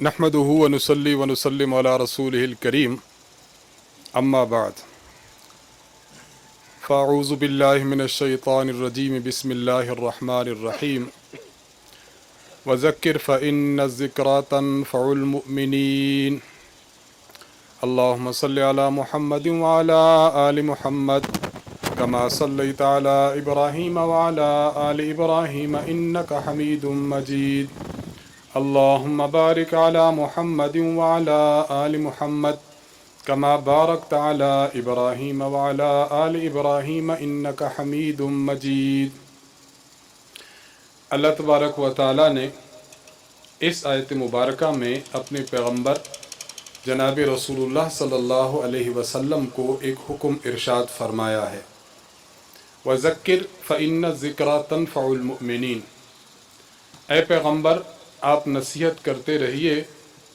نحمده ونصلي ونسلم على رسوله الكريم أما بعد فأعوذ بالله من الشيطان الرجيم بسم الله الرحمن الرحيم وذكر فإن الذكرى تنفع المؤمنين اللهم صل على محمد وعلى آل محمد كما صليت على إبراهيم وعلى آل إبراهيم إنك حميد مجيد اللهم بارك على محمد وعلى آل محمد كما باركت على إبراهيم وعلى آل إبراهيم إنك حميد مجيد۔ اللہ تبارک و تعالیٰ نے اس آیت مبارکہ میں اپنے پیغمبر جناب رسول اللہ صلی اللہ علیہ وسلم کو ایک حکم ارشاد فرمایا ہے، وَذَكِّرْ فَإِنَّ الذِّكْرَى تَنفَعُ الْمُؤْمِنِينَ۔ اے پیغمبر آپ نصیحت کرتے رہیے،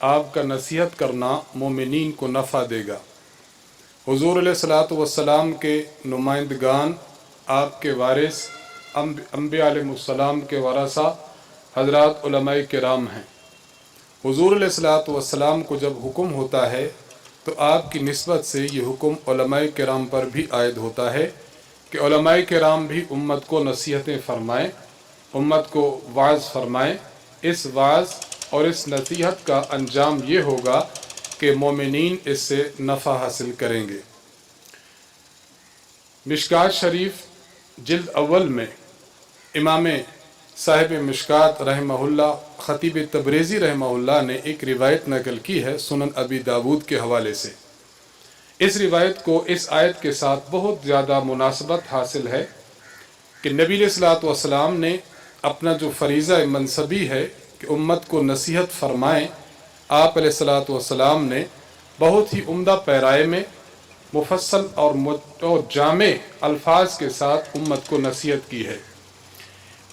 آپ کا نصیحت کرنا مومنین کو نفع دے گا۔ حضور علیہ الصلوۃ والسلام کے نمائندگان، آپ کے وارث، انبیاء علیہ السلام کے ورثہ حضرات علماء کرام ہیں۔ حضور علیہ الصلوۃ والسلام کو جب حکم ہوتا ہے تو آپ کی نسبت سے یہ حکم علماء کرام پر بھی عائد ہوتا ہے کہ علماء کرام بھی امت کو نصیحتیں فرمائیں، امت کو وعظ فرمائیں۔ اس وعظ اور اس نصیحت کا انجام یہ ہوگا کہ مومنین اس سے نفع حاصل کریں گے۔ مشکات شریف جلد اول میں امام صاحب مشکات رحمہ اللہ خطیب تبریزی رحمہ اللہ نے ایک روایت نقل کی ہے سنن ابی داود کے حوالے سے۔ اس روایت کو اس آیت کے ساتھ بہت زیادہ مناسبت حاصل ہے کہ نبی علیہ الصلوۃ والسلام نے اپنا جو فریضہ منصبی ہے کہ امت کو نصیحت فرمائیں، آپ علیہ الصلوۃ والسلام نے بہت ہی عمدہ پیرائے میں مفصل اور جامع الفاظ کے ساتھ امت کو نصیحت کی ہے۔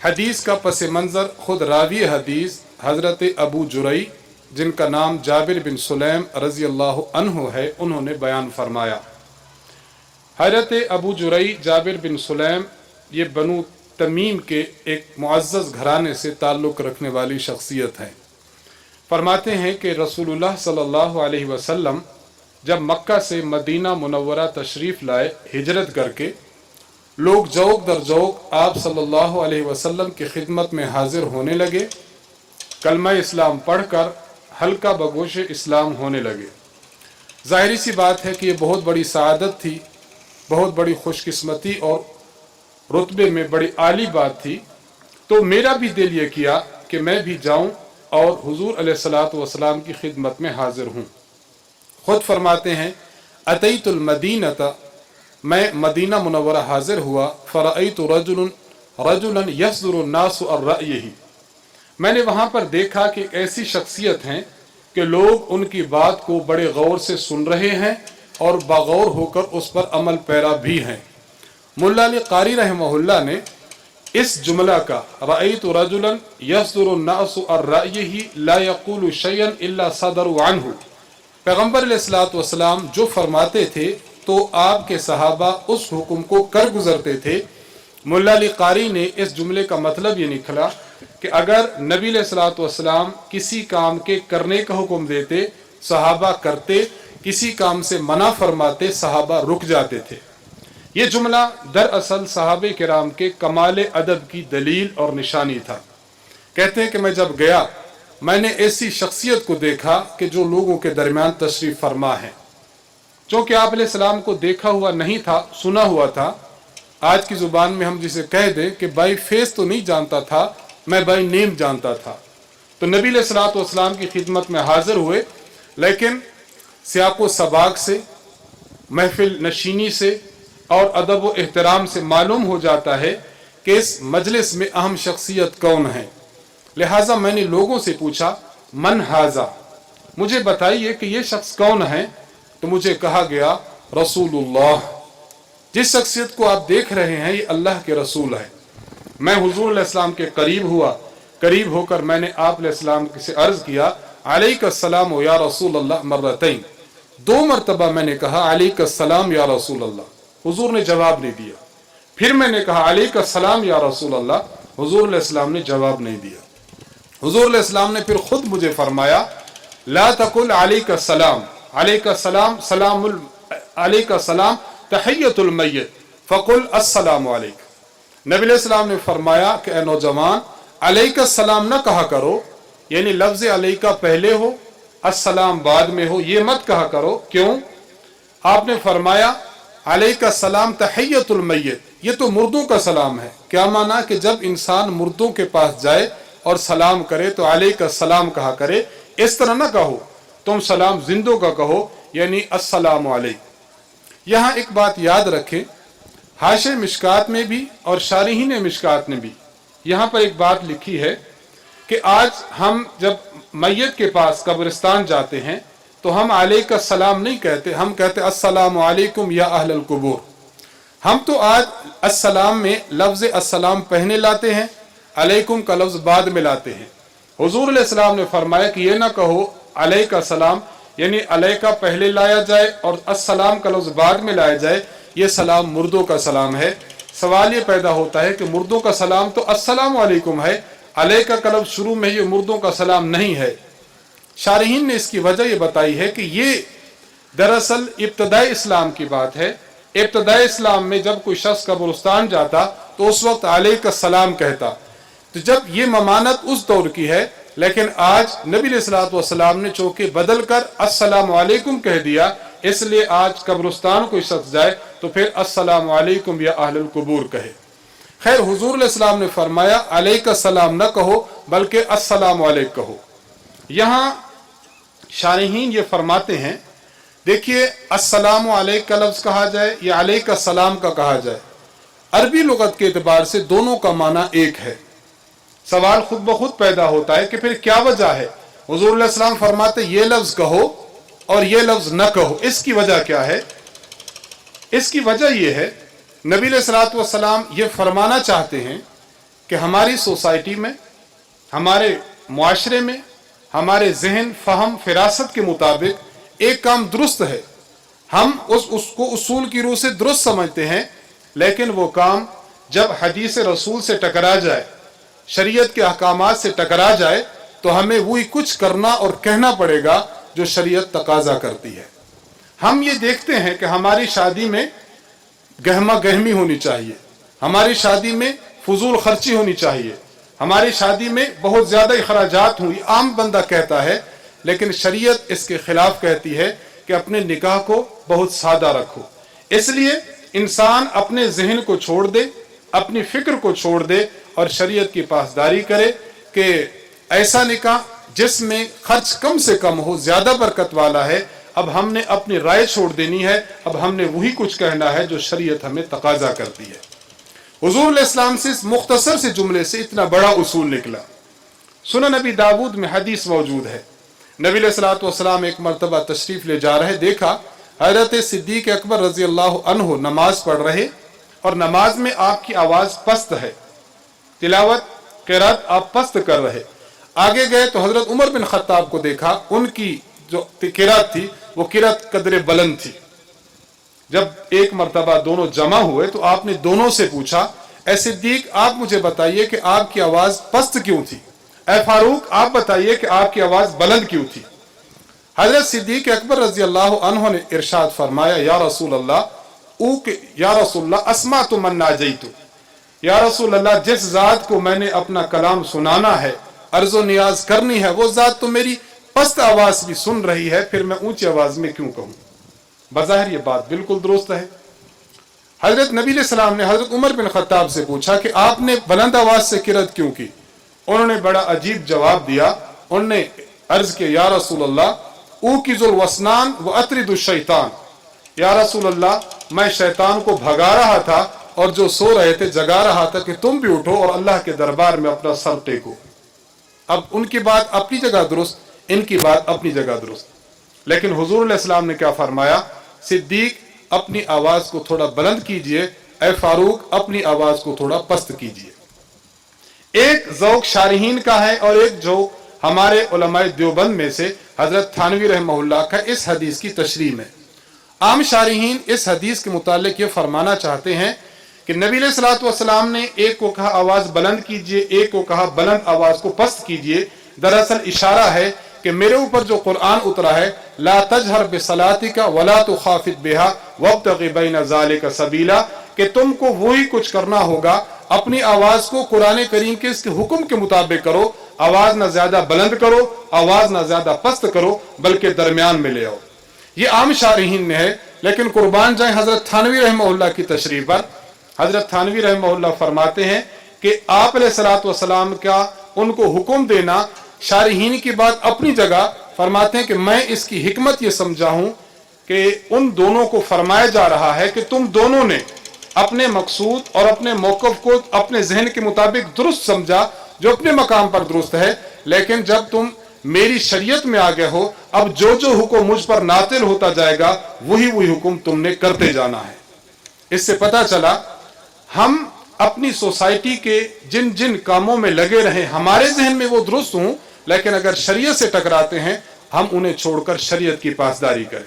حدیث کا پس منظر خود راوی حدیث حضرت ابو جرئی جن کا نام جابر بن سلیم رضی اللہ عنہ ہے، انہوں نے بیان فرمایا۔ حضرت ابو جرئی جابر بن سلیم یہ بنو تمیم کے ایک معزز گھرانے سے تعلق رکھنے والی شخصیت ہیں۔ فرماتے ہیں کہ رسول اللہ صلی اللہ علیہ وسلم جب مکہ سے مدینہ منورہ تشریف لائے ہجرت کر کے، لوگ جوق در جوق آپ صلی اللہ علیہ وسلم کی خدمت میں حاضر ہونے لگے، کلمہ اسلام پڑھ کر ہلکا بگوش اسلام ہونے لگے۔ ظاہری سی بات ہے کہ یہ بہت بڑی سعادت تھی، بہت بڑی خوش قسمتی اور رتبے میں بڑی عالی بات تھی۔ تو میرا بھی دل یہ کیا کہ میں بھی جاؤں اور حضور علیہ الصلوۃ والسلام کی خدمت میں حاضر ہوں۔ خود فرماتے ہیں اتیت المدینۃ، میں مدینہ منورہ حاضر ہوا، فرأیت رجلا یصدر الناس عن رأیہ، میں نے وہاں پر دیکھا کہ ایسی شخصیت ہیں کہ لوگ ان کی بات کو بڑے غور سے سن رہے ہیں اور باغور ہو کر اس پر عمل پیرا بھی ہیں۔ مولا علی قاری رحمہ اللہ نے اس جملہ کا رأیت رجلا یصدر الناس عن رأیہ لا یقول شیئا الا صدروا عنہ، پیغمبر علیہ الصلوۃ والسلام جو فرماتے تھے تو آپ کے صحابہ اس حکم کو کر گزرتے تھے۔ مولا علی قاری نے اس جملے کا مطلب یہ نکلا کہ اگر نبی علیہ الصلوۃ والسلام کسی کام کے کرنے کا حکم دیتے صحابہ کرتے، کسی کام سے منع فرماتے صحابہ رک جاتے تھے۔ یہ جملہ دراصل صحابہ کرام کے کمال ادب کی دلیل اور نشانی تھا۔ کہتے ہیں کہ میں جب گیا میں نے ایسی شخصیت کو دیکھا کہ جو لوگوں کے درمیان تشریف فرما ہے، چونکہ آپ علیہ السلام کو دیکھا ہوا نہیں تھا، سنا ہوا تھا۔ آج کی زبان میں ہم جسے کہہ دیں کہ بائی فیس تو نہیں جانتا تھا، میں بائی نیم جانتا تھا۔ تو نبی علیہ الصلوۃ والسلام کی خدمت میں حاضر ہوئے، لیکن سیاق و سباق سے، محفل نشینی سے اور ادب و احترام سے معلوم ہو جاتا ہے کہ اس مجلس میں اہم شخصیت کون ہے۔ لہٰذا میں نے لوگوں سے پوچھا من ھذا، مجھے بتائیے کہ یہ شخص کون ہے؟ تو مجھے کہا گیا رسول اللہ، جس شخصیت کو آپ دیکھ رہے ہیں یہ اللہ کے رسول ہے۔ میں حضور علیہ السلام کے قریب ہوا، قریب ہو کر میں نے آپ علیہ السلام سے عرض کیا علیک السلام یا رسول اللہ مرتین، 2 مرتبہ میں نے کہا علیک السلام یا رسول اللہ، حضور نے جواب نہیں دیا۔ پھر میں نے کہا علیک السلام یا رسول اللہ، حضور علیہ السلام نے جواب نہیں دیا۔ حضور علیہ السلام نے پھر خود مجھے فرمایا ला तकुल अलैका सलाम, अलैका सलाम, सलामुल अलैका सलाम तहियतुल मय्यत फकुल अस्सलामु अलैक। नबी अलैहिस्सलाम ने फरमाया कि ए नौजवान, अलैका सलाम न कहा करो, यानी लफ्ज़ अलैका पहले हो, अस्सलाम बाद में हो, ये मत कहा करो। क्यों? आपने फरमाया अलैका सलाम तहियतुल मय्यत, ये तो मुर्दों का सलाम है। क्या माना कि जब इंसान मुर्दों के पास जाए और सलाम करे तो अलैका सलाम कहा करे, इस तरह ना कहो, तुम सलाम जिंदों का कहो, यानी अस्सलामु अलैक। यहाँ एक बात याद रखें, हाशे मिशकात में भी और शारिहीन मिशकात ने भी यहाँ पर एक बात लिखी है कि आज हम जब मैयत के पास कब्रिस्तान जाते हैं तो हम अलैका सलाम नहीं कहते, हम कहते अस्सलामु अलैकुम या अहलल कुबूर। हम तो आज अस्सलाम में लफ्ज़ अस्सलाम पहले लाते हैं, अलैकुम का लफ्ज़ बाद में लाते हैं। हुजूर अलैहिस्सलाम ने फरमाया कि ये ना कहो अलैका सलाम, यानी अलैका पहले लाया जाए और अस्सलाम का लफ्ज़ बाद में लाया जाए, ये सलाम मुर्दों का सलाम है। सवाल ये पैदा होता है कि मुर्दों का सलाम तो अस्सलामु अलैकुम है, अलैका का लफ्ज़ शुरू में ये मुर्दों का सलाम नहीं है। शारहीन ने इसकी वजह ये बताई है कि ये दरअसल इब्तदाई इस्लाम की बात है। इब्तदाई इस्लाम में जब कोई शख्स कब्रिस्तान जाता तो उस वक्त अलैका सलाम कहता, तो जब ये ममानत उस दौर की है, लेकिन आज नबी अलैहिस्सलातु वस्सलाम ने चौके बदल कर अस्सलामु अलैकुम कह दिया, इसलिए आज कब्रिस्तान कोई शख्स जाए तो फिर अस्सलामु अलैकुम या अहलुल कुबूर कहे। खैर, हुजूर अलैहिस्सलाम ने फरमाया अलैका सलाम न कहो बल्कि अस्सलामु अलैक कहो। यहाँ शारहीन ये फरमाते हैं, देखिए अस्सलामु अलैक का लफ्ज़ कहा जाए या अलैका सलाम का कहा जाए, अरबी लुगत के एतबार से दोनों का माना एक है। सवाल खुद ब खुद पैदा होता है कि फिर क्या वजह है? हुजूर अलैहिस्सलाम फरमाते ये लफ्ज़ कहो और ये लफ्ज़ न कहो, इसकी वजह क्या है? इसकी वजह यह है, नबी अलैहिस्सलातु वस्सलाम ये फरमाना चाहते हैं कि हमारी सोसाइटी में, हमारे मुआशरे में, हमारे जहन फहम फिरासत के मुताबिक एक काम दुरुस्त है, हम उसको उसूल की रूह से दुरुस्त समझते हैं, लेकिन वो काम जब हदीस रसूल से टकरा जाए, शरीयत के अहकामात से टकरा जाए, तो हमें वही कुछ करना और कहना पड़ेगा जो शरीयत तकाजा करती है। हम ये देखते हैं कि हमारी शादी में गहमा गहमी होनी चाहिए, हमारी शादी में फजूल खर्ची होनी चाहिए, हमारी शादी में बहुत ज़्यादा अखराजात हुई, आम बंदा कहता है, लेकिन शरीयत इसके खिलाफ कहती है कि अपने निकाह को बहुत सादा रखो। इसलिए इंसान अपने जहन को छोड़ दे, अपनी फिक्र को छोड़ दे और शरीयत की पासदारी करे कि ऐसा निकाह जिसमें खर्च कम से कम हो, ज़्यादा बरकत वाला है। अब हमने अपनी राय छोड़ देनी है, अब हमने वही कुछ कहना है जो शरीयत हमें तकाजा करती है। हुजूर अलैहिस्सलाम से इस मुख्तसर से जुमले से इतना बड़ा उसूल निकला। सुनन नबी दाऊद में हदीस मौजूद है, नबी अलैहिस्सलातु वस्सलाम एक मरतबा तशरीफ ले जा रहे, देखा हज़रत सिद्दीक़ अकबर रज़ी अल्लाहु अन्हु नमाज पढ़ रहे और नमाज में आपकी आवाज़ पस्त है, तिलावत क़िरात आप पस्त कर रहे। आगे गए तो हज़रत उमर बिन खत्ताब को देखा, उनकी जो क़िरात थी वो क़िरात कदरे बुलंद थी। जब एक मरतबा दोनों जमा हुए तो आपने दोनों से पूछा, ए सिद्दीक आप मुझे बताइए कि आपकी आवाज़ पस्त क्यों थी, ए फारूक आप बताइए कि आपकी आवाज़ बुलंद क्यों थी। हज़रत सिद्दीक़ अकबर रज़ी अल्लाहु अन्हु ने इरशाद फरमाया, या रसूल अल्लाह, या रसूल अल्लाह अस्मातु मन नाजैतु, या रसूल अल्लाह जिस ज़ात को मैंने अपना कलाम सुनाना है, अर्ज़ो नियाज करनी है, वो ज़ात तो मेरी पस्त आवाज़ भी सुन रही है, फिर मैं ऊंची आवाज़ में क्यों कहूँ। बज़ाहिर ये बात बिल्कुल दुरुस्त है। हज़रत नबी अलैहिस्सलाम ने हज़रत उमर बिन खत्ताब से पूछा कि आपने बुलंद आवाज़ से किरत क्यों की। उन्होंने बड़ा अजीब जवाब दिया, उन्होंने अर्ज़ किया, या रसूल अल्लाह ऊकिज़ुल वस्नान व अतरिदुश शैतान, या रसूल अल्लाह मैं शैतान को भगा रहा था और जो सो रहे थे जगा रहा था कि तुम भी उठो और अल्लाह के दरबार में अपना सर टेको। अब उनकी बात अपनी जगह दुरुस्त, इनकी बात अपनी जगह दुरुस्त, लेकिन हुजूर अलैहिस्सलाम ने क्या फरमाया, सिद्दीक अपनी आवाज़ को थोड़ा बुलंद कीजिए, ए फारूक अपनी आवाज़ को थोड़ा पस्त कीजिए। एक ज़ौक़ शारहीन का है और एक ज़ौक़ हमारे उलमाए देवबंद में से हज़रत थानवी रहमहुल्लाह का इस हदीस की तशरीह में। आम शारहीन इस हदीस के मुतालिक ये फरमाना चाहते हैं कि नबी अलैहिस्सलातु वस्सलाम ने एक को कहा आवाज़ बुलंद कीजिए, एक को कहा बुलंद आवाज़ को पस्त कीजिए। दरअसल इशारा है कि मेरे ऊपर जो कुरान उतरा है, ला तजहर बिसलातिका वला तुखाफित बिहा वब्तगि बैन ज़ालिका सबीला, कि तुमको वही कुछ करना होगा, अपनी आवाज को कुरान करीम के इसके हुक्म के मुताबिक करो, आवाज ना ज्यादा बुलंद करो, आवाज ना ज्यादा पस्त करो, बल्कि दरमियान में ले आओ। ये आम शारहीन में है, लेकिन कुर्बान जाए हजरत थानवी रहमहुल्लाह की तशरीफ पर। हजरत थानवी रहमहुल्लाह फरमाते हैं कि आप अलैहिस्सलातु वस्सलाम का उनको हुक्म देना शारहीन की बात अपनी जगह, फरमाते हैं कि मैं इसकी हिकमत ये समझा हूं कि उन दोनों को फरमाया जा रहा है कि तुम दोनों ने अपने मकसूद और अपने मौक़िफ़ को अपने जहन के मुताबिक दुरुस्त समझा, जो अपने मकाम पर दुरुस्त है, लेकिन जब तुम मेरी शरीयत में आ गए हो, अब जो जो हुक्म मुझ पर नातिल होता जाएगा वही वही हुक्म तुमने करते जाना है। इससे पता चला हम अपनी सोसाइटी के जिन जिन कामों में लगे रहे, हमारे जहन में वो दुरुस्त हों, लेकिन अगर शरीयत से टकराते हैं हम उन्हें छोड़कर शरीयत की पासदारी करें।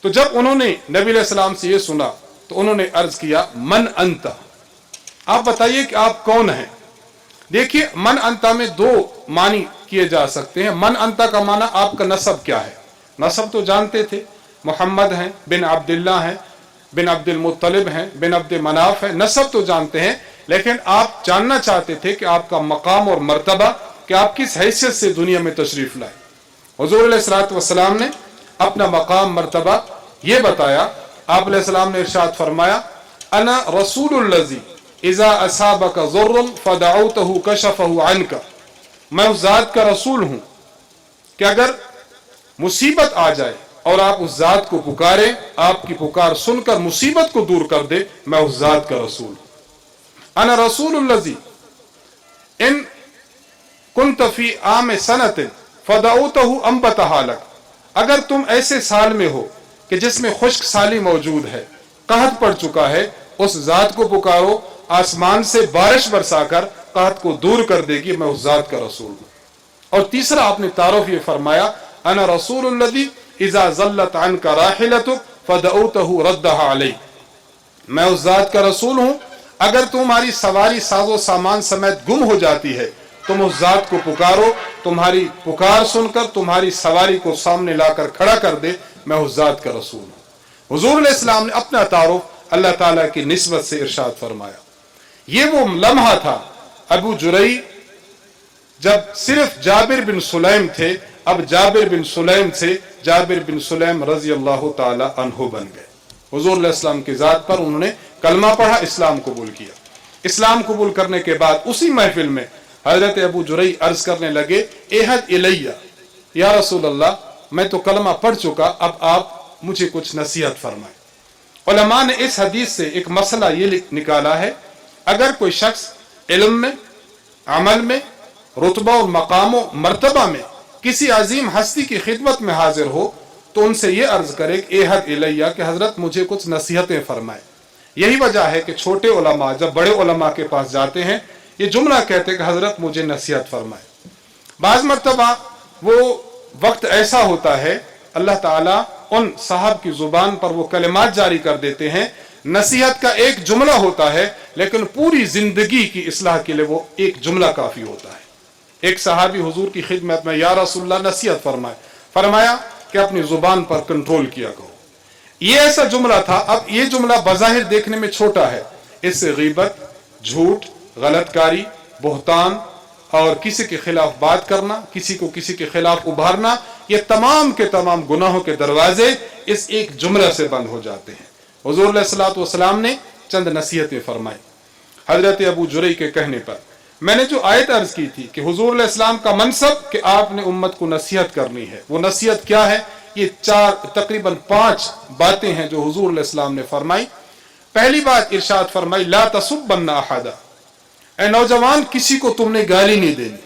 तो जब उन्होंने नबी अलैहि सलाम से ये सुना तो उन्होंने अर्ज किया, मन अंता, आप बताइए कि आप कौन हैं। देखिए, मन अंता में दो मानी किए जा सकते हैं। मन अंता का माना आपका नसब क्या है। नसब तो जानते थे, मोहम्मद हैं, बिन अब्दुल्लाह हैं, बिन अब्दुल मुत्तलिब हैं, बिन अब्दुल मनाफ है, नसब तो जानते हैं, लेकिन आप जानना चाहते थे कि आपका मकाम और मर्तबा, कि आप किस हैसियत से दुनिया में तशरीफ लाए। हुजूर अलैहिस्सलातु वस्सलाम ने अपना मकाम मर्तबा ये बताया। आप अलैहिस्सलाम ने इरशाद फरमाया, अना रसूलुल्लज़ी इज़ा असाबका ज़ुर्रुन फदअउतहु कशफहु अन्का, मैं उस जात का रसूल हूं कि अगर मुसीबत आ जाए और आप उस जात को पुकारें, आपकी पुकार सुनकर मुसीबत को दूर कर दे, मैं उस जात का रसूल हूं। अना रसूलुल्लज़ी इन कुन्त फी आम सनतिन फदअउतहु अंबतहा लक, अगर तुम ऐसे साल में हो कि जिसमें खुश्क साली मौजूद है, कहत पड़ चुका है, उस जात को पुकारो, आसमान से बारिश बरसाकर कहत को दूर कर देगी, मैं उस जात का रसूल हूं। और तीसरा आपने तारुफ ये फरमाया, अना रसूलुल्लज़ी इज़ा ज़ल्लत अन्का राहिलतुक फदअउतहु रद्दहा अलैक, मैं उस जात का रसूल हूं, अगर तुम्हारी सवारी साजो सामान समेत गुम हो जाती है, तुम उस जात को पुकारो, तुम्हारी पुकार सुनकर तुम्हारी सवारी को सामने लाकर खड़ा कर दे, मैं उस जात का रसूल हूं। हुजूर अलैहि सलाम ने अपना तारुफ अल्लाह ताला की निस्बत से इरशाद फरमाया। ये वो लम्हा था, अबू जुरई जब सिर्फ जाबिर बिन सुलैम थे, अब जाबिर बिन सुलैम से जाबिर बिन सुलैम रजी अल्लाह ताला अन्हु बन गए। हुजूर अलैहि सलाम की जात पर उन्होंने कलमा पढ़ा, इस्लाम कबूल किया। इस्लाम कबूल करने के बाद उसी महफिल में हजरत अबू जुरई अर्ज करने लगे, एहद इलैया, या रसूल अल्लाह, मैं तो कलमा पढ़ चुका, अब आप मुझे कुछ नसीहत फरमाएं। उलमा ने इस हदीस से एक मसला ये निकाला है, अगर कोई शख्स इल्म में, अमल में, रुतबा और मकाम और मर्तबा में किसी अजीम हस्ती की खिदमत में हाजिर हो, तो उनसे ये अर्ज करे कि एहद इलैया, कि हजरत मुझे कुछ नसीहतें फरमाएं। यही वजह है कि छोटे उलमा जब बड़े उलमा के पास जाते हैं, ये जुमला कहते हैं कि हजरत मुझे नसीहत फरमाए। बाज मर्तबा वो वक्त ऐसा होता है, अल्लाह ताला उन साहब की जुबान पर वो कलिमात जारी कर देते हैं, नसीहत का एक जुमला होता है, लेकिन पूरी जिंदगी की इस्लाह के लिए वो एक जुमला काफी होता है। एक सहाबी हुजूर की खिदमत में, या रसूलल्लाह नसीहत फरमाए, फरमाया कि अपनी जुबान पर कंट्रोल किया करो। ये ऐसा जुमला था। अब ये जुमला बज़ाहिर देखने में छोटा है, इससे गीबत, झूठ, गलतकारी, बोहतान और किसी के खिलाफ बात करना, किसी को किसी के खिलाफ उभारना, ये तमाम के तमाम गुनाहों के दरवाजे इस एक जुमला से बंद हो जाते हैं। हुजूर अलैहिस्सलातु वस्सलाम ने चंद नसीहतें फरमाई। हजरत अबू जुरई के कहने पर मैंने जो आयत अर्ज की थी कि हुजूर अलैहिस्सलाम का मनसब कि आपने उम्मत को नसीहत करनी है, वो नसीहत क्या है, ये तकरीबन 5 बातें हैं जो हुजूर अलैहिस्सलाम ने फरमाई। पहली बात इरशाद फरमाई, ला तसुब्बन्ना अहदा, ए नौजवान, किसी को तुमने गाली नहीं देनी।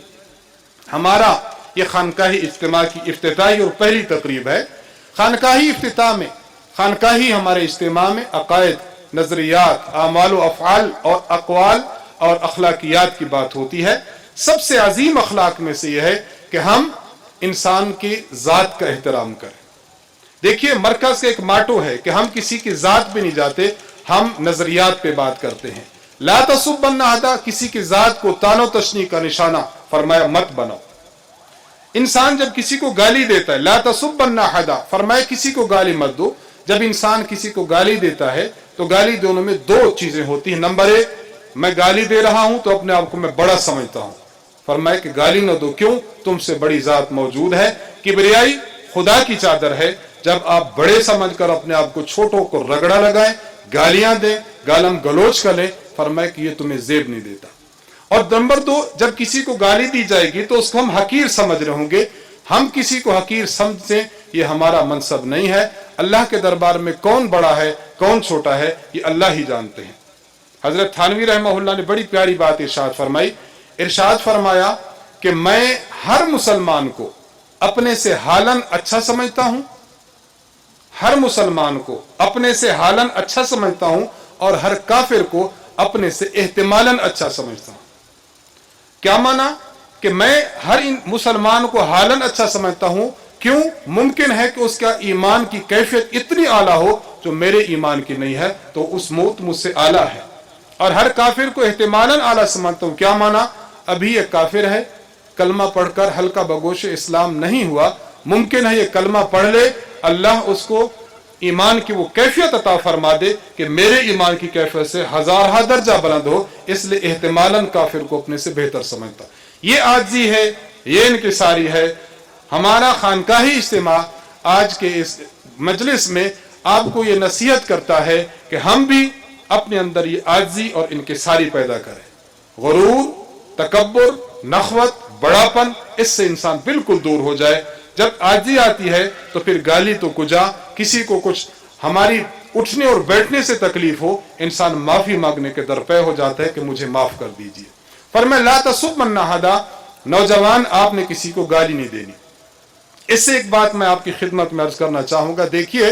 हमारा ये खानकाही इज्तिमा की इफ्तिताही और पहली तकरीब है। खानकाही इफ्तिताह में, खानकाही हमारे इज्तिमा में अकायद, नजरियात, आमाल व अफ़आल और अक़वाल और अखलाकियात की बात होती है। सबसे अजीम अखलाक में से यह है कि हम इंसान की ज़ात का एहतराम करें। देखिए, मरकज़ का एक माटो है कि हम किसी की ज़ात पे नहीं जाते, हम नजरियात पे बात करते हैं। ला तसुब्बन्ना अहदा, किसी की ज़ात को तानो तशनी का निशाना फरमाया मत बनाओ। इंसान जब किसी को गाली देता है, ला तसुब्बन्ना अहदा, फरमाए किसी को गाली मत दो। जब इंसान किसी को गाली देता है तो गाली दोनों में दो चीजें होती हैं। नंबर एक, मैं गाली दे रहा हूं तो अपने आप को मैं बड़ा समझता हूं, फरमाए कि गाली न दो, क्यों? तुमसे बड़ी जात मौजूद है। किबरियाई खुदा की चादर है। जब आप बड़े समझकर अपने आप को छोटों को रगड़ा लगाएं, गालियां दें, गालम गलोच करें, फरमाए कि ये तुम्हें जेब नहीं देता। और नंबर दो, जब किसी को गाली दी जाएगी तो उसको हम हकीर समझ रहे होंगे। हम किसी को हकीर समझें, ये हमारा मनसब नहीं है। अल्लाह के दरबार में कौन बड़ा है कौन छोटा है ये अल्लाह ही जानते हैं। हजरत थानवी रहमहुल्लाह ने बड़ी प्यारी बात इरशाद फरमाई। इरशाद फरमाया कि मैं हर मुसलमान को अपने से हालन अच्छा समझता हूं, हर मुसलमान को अपने से हालन अच्छा समझता हूं और हर काफिर को अपने से एहतिमालन अच्छा समझता हूं। क्या माना? कि मैं हर मुसलमान को हालन अच्छा समझता हूं। क्यों? मुमकिन है कि उसका ईमान की कैफियत इतनी आला हो जो मेरे ईमान की नहीं है, तो उस मौत मुझसे आला है। और हर काफिर को एहतिमालन आला समझता हूं। क्या माना? अभी ये काफिर है, कलमा पढ़कर हल्का बगोश इस्लाम नहीं हुआ, मुमकिन है ये कलमा पढ़ ले, अल्लाह उसको ईमान की वो कैफियत अता फरमा दे कि मेरे ईमान की कैफियत से हजारहा दर्जा बुलंद हो, इसलिए एहतिमालन काफिर को अपने से बेहतर समझता। ये आजी है, ये इनकिसारी है। हमारा खानकाही इज्तिमा आज के इस मजलिस में आपको ये नसीहत करता है कि हम भी अपने अंदर ये आजी और इनकिसारी पैदा करें। गुरूर, तकब्बुर, नखवत, बड़ापन, इससे इंसान बिल्कुल दूर हो जाए। जब आजी आती है तो फिर गाली तो कुजा, किसी को कुछ हमारी उठने और बैठने से तकलीफ हो, इंसान माफी मांगने के दरपे हो जाता है कि मुझे माफ कर दीजिए। फरमाया ला तसुब्बन्ना अहदा, नौजवान आपने किसी को गाली नहीं देनी। इससे एक बात मैं आपकी खिदमत में अर्ज करना चाहूंगा। देखिए,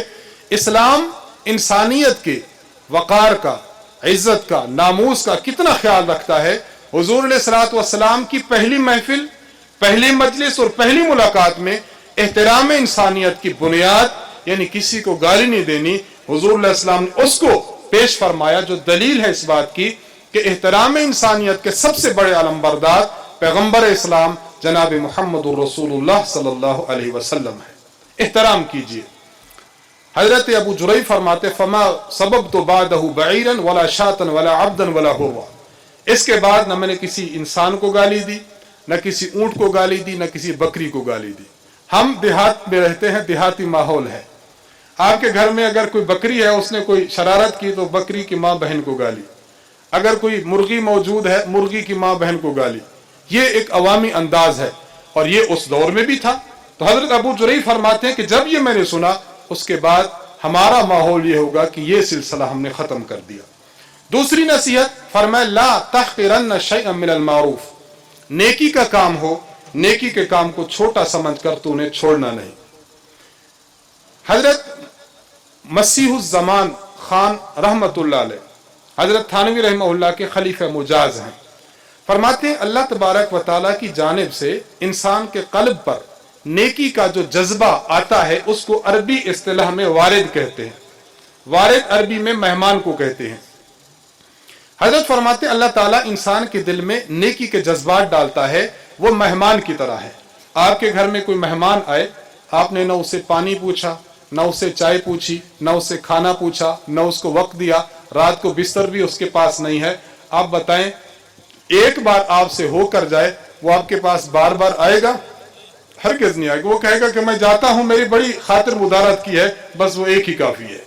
इस्लाम इंसानियत के वकार का, इज्जत का, नामूस का कितना ख्याल रखता है। हुजूर अलैहिस्सलातु वस्सलाम की पहली महफिल, पहली मजलिस और पहली मुलाकात में एहतराम इंसानियत की बुनियाद यानी किसी को गाली नहीं देनी, हुजूर अलैहिस्सलाम ने उसको पेश फरमाया, जो दलील है इस बात की कि एहतराम इंसानियत के सबसे बड़े अलमबरदार पैगंबर इस्लाम जनाब मुहम्मदुर रसूलुल्लाह सल्लल्लाहु अलैहि वसल्लम है। एहतराम कीजिए। हजरत अबू जुरैय फरमाते, फमा सबब तो बादहु बईरन वला शातन वला अब्दन वला हुवा, इसके बाद न मैंने किसी इंसान को गाली दी, न किसी ऊंट को गाली दी, न किसी बकरी को गाली दी। हम देहात में रहते हैं, देहाती माहौल है। आपके घर में अगर कोई बकरी है, उसने कोई शरारत की तो बकरी की माँ बहन को गाली, अगर कोई मुर्गी मौजूद है, मुर्गी की माँ बहन को गाली। ये एक अवामी अंदाज है और ये उस दौर में भी था। तो हजरत अबू जुरैय फरमाते हैं कि जब ये मैंने सुना, उसके बाद हमारा माहौल ये होगा कि ये सिलसिला हमने खत्म कर दिया। दूसरी नसीहत फरमाया ला तहक़िरन्न शैअन मिनल मारूफ, नेकी का काम हो, नेकी के काम को छोटा समझकर तू उन्हें छोड़ना नहीं। हजरत मसीहुज़्ज़मान खान रहमतुल्लाह अलैह, हजरत थानवी रहमहुल्लाह के खलीफा मुजाज हैं। फरमाते हैं अल्लाह तबारक व तआला की जानिब से इंसान के कल्ब पर नेकी का जो जज्बा आता है उसको अरबी इस्तिलाह में वारिद कहते हैं। वारिद अरबी में मेहमान को कहते हैं। हजरत फरमाते हैं अल्लाह ताला इंसान के दिल में नेकी के जज्बात डालता है, वो मेहमान की तरह है। आपके घर में कोई मेहमान आए, आपने न उससे पानी पूछा, न उससे चाय पूछी, न उससे खाना पूछा, न उसको वक्त दिया, रात को बिस्तर भी उसके पास नहीं है। आप बताएं, एक बार आपसे होकर जाए, वो आपके पास बार बार आएगा? हरगिज़ नहीं आएगा। वो कहेगा कि मैं जाता हूं, मेरी बड़ी खातिर मुदारत की है, बस वो एक ही काफी है।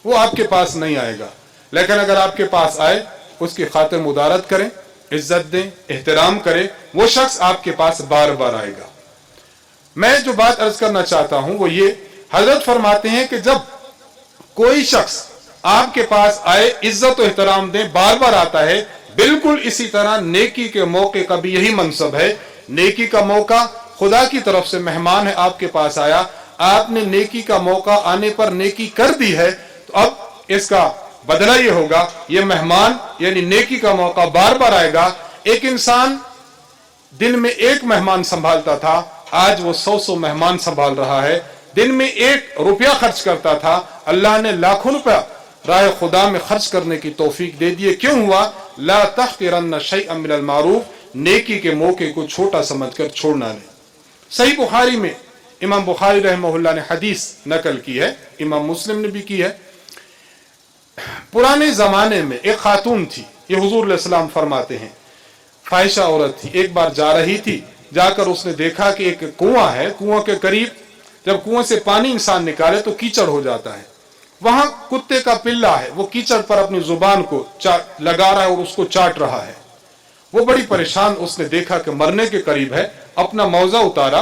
वो आपके पास नहीं आएगा। लेकिन अगर आपके पास आए, उसकी खातिर मुदारत करें, इज्जत दें, एहतराम करें, वो शख्स आपके पास बार बार आएगा। मैं जो बात अर्ज करना चाहता हूं वो ये, हजरत फरमाते हैं कि जब कोई शख्स आपके पास आए, इज्जत और एहतराम दें, बार बार आता है, बिल्कुल इसी तरह नेकी के मौके का भी यही मनसब है। नेकी का मौका खुदा की तरफ से मेहमान है, आपके पास आया, आपने नेकी का मौका आने पर नेकी कर दी है, तो अब इसका बदला ये होगा, ये मेहमान यानी नेकी का मौका बार बार आएगा। एक इंसान दिन में एक मेहमान संभालता था, आज वो 100 मेहमान संभाल रहा है। दिन में 1 रुपया खर्च करता था, अल्लाह ने लाखों रुपया राह खुदा में खर्च करने की तौफीक दे दिए। क्यों हुआ? ला तहक़िरन्न शैअन मिनल मारूफ, नेकी के मौके को छोटा समझकर छोड़ना नहीं। सही बुखारी में इमाम बुखारी रहमहुल्लाह ने हदीस नकल की है, इमाम मुस्लिम ने भी की है। पुराने जमाने में एक खातून थी, ये हुजूर अलैहिस्सलाम फरमाते हैं, फाहिशा औरत थी, एक बार जा रही थी, जाकर उसने देखा कि एक कुआं है, कुआं के करीब जब कुआं से पानी इंसान निकाले तो कीचड़ हो जाता है, वहां कुत्ते का पिल्ला है, वो कीचड़ पर अपनी जुबान को लगा रहा है और उसको चाट रहा है। वो बड़ी परेशान, उसने देखा कि मरने के करीब है, अपना मौजा उतारा,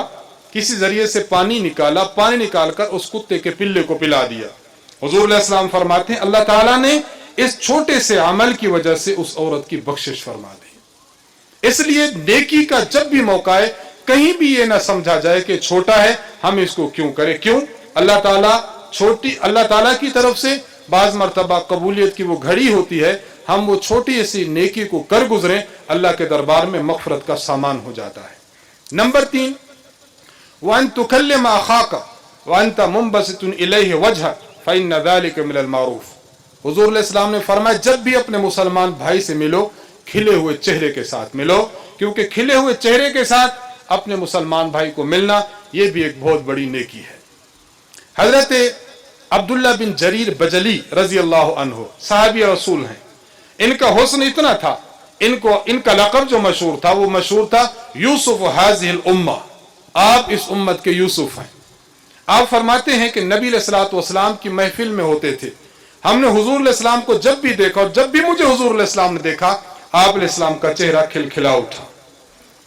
किसी जरिए से पानी निकाला, पानी निकालकर उस कुत्ते के पिल्ले को पिला दिया। हुजूर अलैहिस्सलाम फरमाते हैं अल्लाह ताला ने इस छोटे से अमल की वजह से उस औरत की बख्शिश फरमा दी। इसलिए नेकी का जब भी मौका है, कहीं भी ये ना समझा जाए कि छोटा है, हम इसको क्यों करें। क्यों? अल्लाह ताला की तरफ से बाज मर्तबा कबूलियत की वो घड़ी होती है, हम वो छोटी सी नेकी को कर गुजरें, अल्लाह के दरबार में मग़फ़िरत का सामान हो जाता है। नंबर 3, वअन तुकल्लिम अखाका वअन्त मुंबसितुन इलैहि वजहक फ़इन्न ज़ालिका मिनल मारूफ़। हुज़ूर अलैहिस्सलाम ने फरमाया जब भी अपने मुसलमान भाई से मिलो, खिले हुए चेहरे के साथ मिलो, क्योंकि खिले हुए चेहरे के साथ अपने मुसलमान भाई को मिलना यह भी एक बहुत बड़ी नेकी है। हजरत अब्दुल्ला बिन जरीर बजली रजी अल्लाह अन्हु साहबी रसूल हैं। इनका हुस्न इतना था, इनका लक़ब जो मशहूर था वो मशहूर था यूसुफ हाज़िहिल उम्मा, आप इस उम्मत के यूसुफ हैं। आप फरमाते हैं कि नबी अलैहिस्सलातु वस्सलाम की महफिल में होते थे, हमने हुजूर अलैहिस्सलाम को जब भी देखा और जब भी मुझे हुजूर अलैहिस्सलाम ने देखा, आप अलैहिस्सलाम का चेहरा खिलखिला उठा।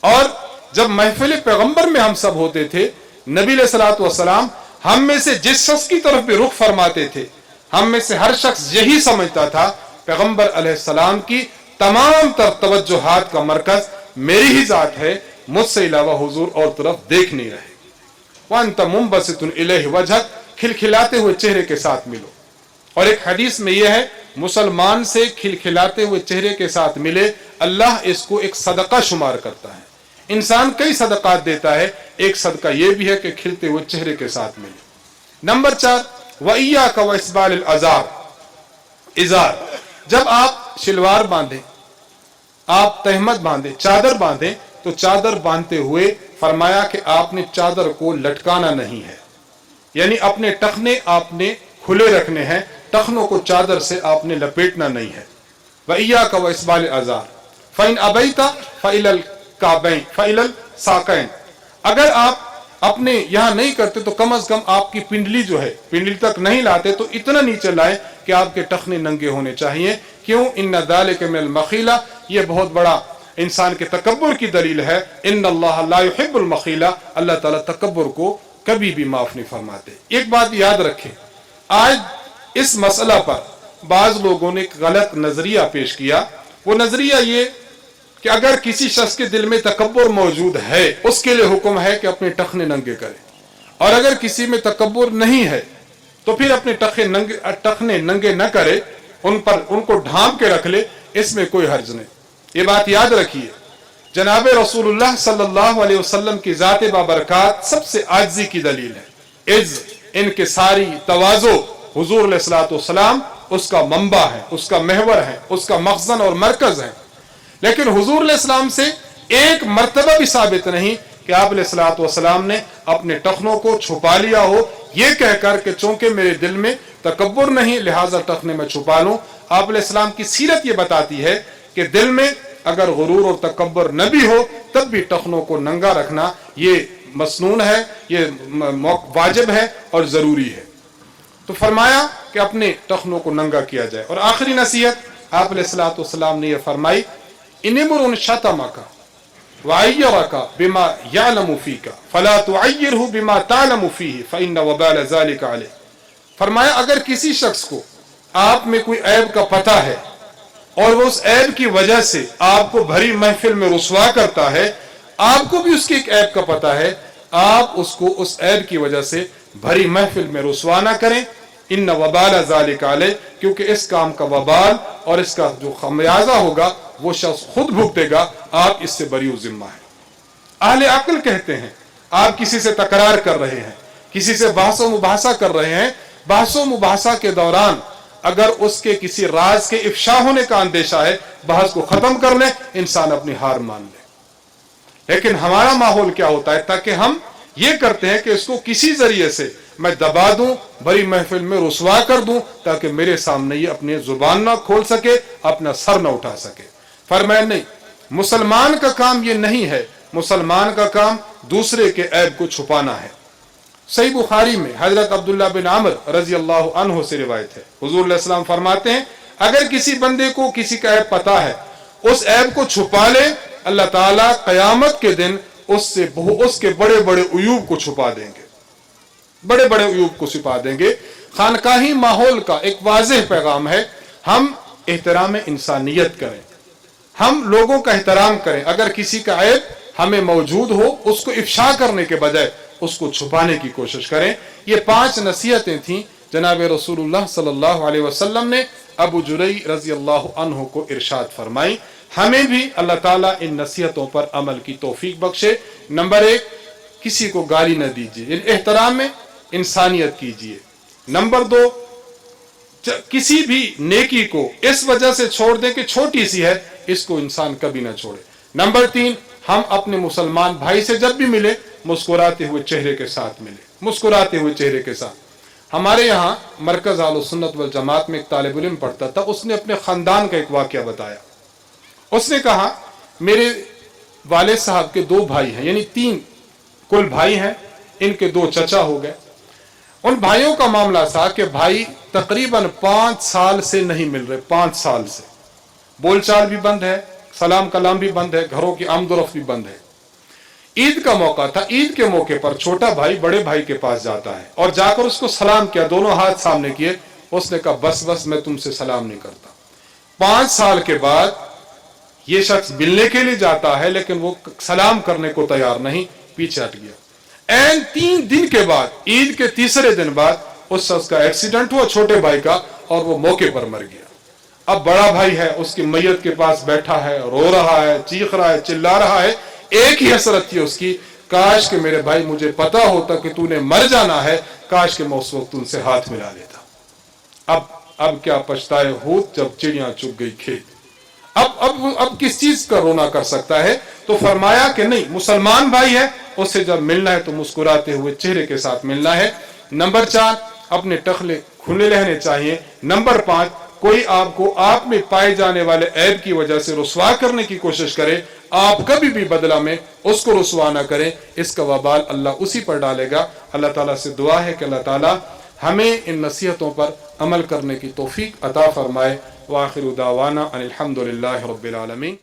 और जब महफिल पैगंबर में हम सब होते थे, नबी अलैहिस्सलातु वस्सलाम हम में से जिस शख्स की तरफ भी रुख फरमाते थे, हम में से हर शख्स यही समझता था पैगंबर अलैहिस्सलाम की तमाम तर तवज्जुहात का मरकज मेरी ही जात है, मुझसे अलावा हुजूर और तरफ देख नहीं रहे। वअन्त मुंबसितुन इलैहि वजहक, खिलखिलाते हुए चेहरे के साथ मिलो। और एक हदीस में यह है, मुसलमान से खिलखिलाते हुए चेहरे के साथ मिले, अल्लाह इसको एक सदका शुमार करता है। इंसान कई सदकात देता है, एक सदका यह भी है कि खिलते हुए चेहरे के साथ मिले। नंबर 4, वइय्याका व इस्बालिल इज़ार, जब आप शिलवार बांधे, आप तहमत बांधे, चादर बांधे, तो चादर बांधते हुए फरमाया कि आपने चादर को लटकाना नहीं है, यानी अपने टखने आपने खुले रखने हैं, टखनों को चादर से आपने लपेटना नहीं है। वइय्याका व इस्बालिल इज़ार फ़इन अबैता फ़इलल काबैन फ़इलल साकैन, अगर आप अपने यहां नहीं करते तो कम से कम आपकी पिंडली जो है, पिंडली तक नहीं लाते तो इतना नीचे लाए कि आपके टखने नंगे होने चाहिए। क्यों? इन्ना ज़ालिका मिनल मखीला, यह बहुत बड़ा इंसान के तकब्बुर की दलील है। इन्नल्लाह ला युहिब्बुल मखीला, अल्लाह ताला तकब्बुर को कभी भी माफ नहीं फरमाते। एक बात याद रखें, आज इस मसला पर बाज लोगों ने एक गलत नजरिया पेश किया। वो नजरिया ये कि अगर किसी शख्स के दिल में तकब्बुर मौजूद है, उसके लिए हुक्म है कि अपने टखने नंगे करे, और अगर किसी में तकब्बुर नहीं है तो फिर अपने टखने नंगे न करे, उनको ढांप के रख ले, इसमें कोई हर्ज नहीं। ये बात याद रखिए, जनाब रसूलुल्लाह सल्लल्लाहु अलैहि वसल्लम की ज़ात बाबरकात सबसे आजिज़ी की दलील है। इज़्ज़, इनके सारी तवाज़ो, हुजूर अलैहिस्सलातु वस्सलाम उसका मंबा है, उसका महवर है, उसका मखज़न और मरकज है। लेकिन हुजूर अलैहिस्सलाम से एक मर्तबा भी साबित नहीं कि आप अलैहिस्सलातु वस्सलाम ने अपने टखनों को छुपा लिया हो, ये कहकर कि चूंकि मेरे दिल में तकब्बुर नहीं लिहाजा टखने में छुपा लूं। आप अलैहिस्सलाम की सीरत ये बताती है कि दिल में अगर गुरूर और तकब्बुर न भी हो तब भी टखनों को नंगा रखना ये मसनून है, ये वाजिब है और ज़रूरी है। तो फरमाया कि अपने टखनों को नंगा किया जाए। और आखिरी नसीहत आप अलैहिस्सलातु वस्सलाम ने यह फरमाई, इन्मुरुन शतमका वअय्यरका बिमा यअलमु फीका फला तुअय्यिरहु बिमा तअलमु फीही फइन्न वबाल ज़ालिका अलैह। फरमाया अगर किसी शख्स को आप में कोई ऐब का पता है और वो उस ऐब की वजह से आपको भरी महफिल में रुसवा करता है, आपको भी उसके एक ऐब का पता है, आप उसको उस ऐब की वजह से भरी महफिल में रुसवा ना करें। इन्न वबाल ज़ालिका अलैह, क्योंकि इस काम का वबाल और इसका जो खमियाजा होगा वो शख्स खुद भुगतेगा, आप इससे बरी जिम्मा है। अहले अक्ल कहते हैं, आप किसी से तकरार कर रहे हैं, किसी से बहस मुबाहसा कर रहे हैं, बहस मुबाहसा के दौरान अगर उसके किसी राज के इफ्शा होने का अंदेशा है, बहस को खत्म कर ले, इंसान अपनी हार मान ले। लेकिन हमारा माहौल क्या होता है, ताकि हम یہ کرتے ہیں کہ اس کو کسی ذریعے سے میں دبا دوں، بڑی محفل میں رسوا کر دوں، تاکہ میرے سامنے یہ اپنی زبان نہ کھول سکے، اپنا سر نہ اٹھا سکے۔ فرمایا نہیں، مسلمان کا کام یہ نہیں ہے، مسلمان کا کام دوسرے کے عیب کو چھپانا ہے۔ صحیح بخاری میں حضرت عبداللہ بن عمر رضی اللہ عنہ سے روایت ہے، حضور علیہ السلام فرماتے ہیں اگر کسی بندے کو کسی کا عیب پتہ ہے، اس عیب کو چھپا لے، اللہ تعالیٰ قیامت کے دن اس کے بڑے بڑے عیوب کو چھپا دیں گے، بڑے بڑے عیوب کو چھپا دیں گے۔ خانقاہی ماحول کا ایک واضح پیغام ہے، ہم احترام انسانیت کریں، ہم لوگوں کا احترام کریں۔ اگر کسی کا عیب ہمیں موجود ہو، اس کو افشا کرنے کے بجائے اس کو چھپانے کی کوشش کریں۔ یہ 5 نصیحتیں تھیں جناب رسول اللہ صلی اللہ علیہ وسلم نے ابو جرئی رضی اللہ عنہ کو ارشاد فرمائی۔ ہمیں بھی اللہ تعالیٰ ان نصیحتوں پر عمل کی توفیق بخشے۔ نمبر 1، کسی کو گالی نہ دیجیے، احترام میں انسانیت کیجیے۔ نمبر 2، کسی بھی نیکی کو اس وجہ سے چھوڑ دیں کہ چھوٹی سی ہے، اس کو انسان کبھی نہ چھوڑے۔ نمبر 3، ہم اپنے مسلمان بھائی سے جب بھی ملے مسکراتے ہوئے چہرے کے ساتھ ملے، مسکراتے ہوئے چہرے کے ساتھ۔ ہمارے یہاں مرکز اہل سنت والجماعت میں ایک طالب علم پڑھتا تھا، اس نے اپنے خاندان کا ایک واقعہ بتایا۔ اس نے کہا میرے والد صاحب کے 2 بھائی ہیں، یعنی 3 کل بھائی ہیں، ان کے 2 چچا ہو گئے۔ ان بھائیوں کا معاملہ تھا کہ بھائی تقریباً 5 سال سے نہیں مل رہے، 5 سال سے بول چال بھی بند ہے، سلام کلام بھی بند ہے، گھروں کی آمد و رفت بھی بند ہے۔ عید کا موقع تھا، عید کے موقع پر چھوٹا بھائی بڑے بھائی کے پاس جاتا ہے اور جا کر اس کو سلام کیا، دونوں ہاتھ سامنے کیے۔ اس نے کہا بس میں تم سے سلام نہیں کرتا۔ 5 سال کے بعد یہ شخص ملنے کے لیے جاتا ہے لیکن وہ سلام کرنے کو تیار نہیں، پیچھے ہٹ گیا۔ این 3 دن کے بعد، عید کے تیسرے دن بعد اس شخص کا ایکسیڈنٹ ہوا چھوٹے بھائی کا، اور وہ موقع پر مر گیا۔ اب بڑا بھائی ہے، اس کی میت کے پاس بیٹھا ہے، رو رہا ہے، چیخ رہا ہے، چلا رہا ہے۔ ایک ہی حسرت تھی اس کی، کاش کہ میرے بھائی مجھے پتا ہوتا کہ تو نے مر جانا ہے، کاش کہ میں اس وقت ان سے ہاتھ ملا لیتا۔ اب کیا پچھتائے ہوت جب چڑیاں چگ گئی کھیت۔ اب کس چیز کا رونا کر سکتا ہے؟ تو فرمایا کہ نہیں، مسلمان بھائی ہے، اس سے جب ملنا ہے تو مسکراتے ہوئے چہرے کے ساتھ ملنا ہے۔ نمبر 4، اپنے ٹخلے کھلے رہنے چاہیے۔ نمبر 5، کوئی آپ کو آپ میں پائے جانے والے عیب کی وجہ سے رسوا کرنے کی کوشش کرے، آپ کبھی بھی بدلہ میں اس کو رسوا نہ کریں، اس کا وبال اللہ اسی پر ڈالے گا۔ اللہ تعالیٰ سے دعا ہے کہ اللہ تعالیٰ ہمیں ان نصیحتوں پر عمل کرنے کی توفیق عطا فرمائے۔ وآخر دعوانا ان الحمد للہ رب العالمین۔